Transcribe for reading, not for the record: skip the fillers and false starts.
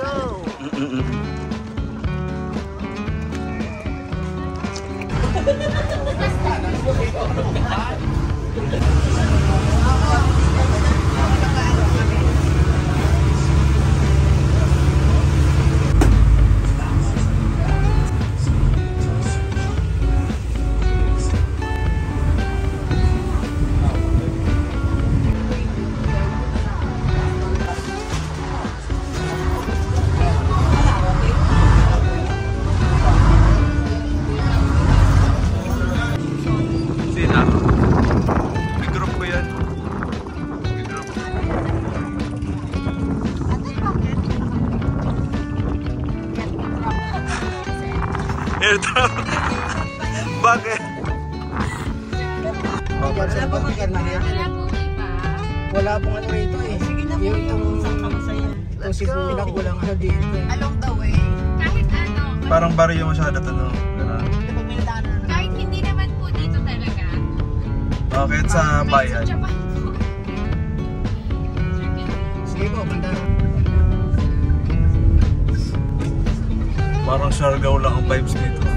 go! Airdrop. Bakit? Wala pong wala pong ano rito eh. Sige na po yung itong sibulan ko lang ano dito. Along the way. Kahit ano. Parang baryo masyado to, no? Kahit hindi naman po dito talaga. Bakit sa bayan? Sa Japan po. Sige po, banda. Parang Siargao lang ang vibes dito.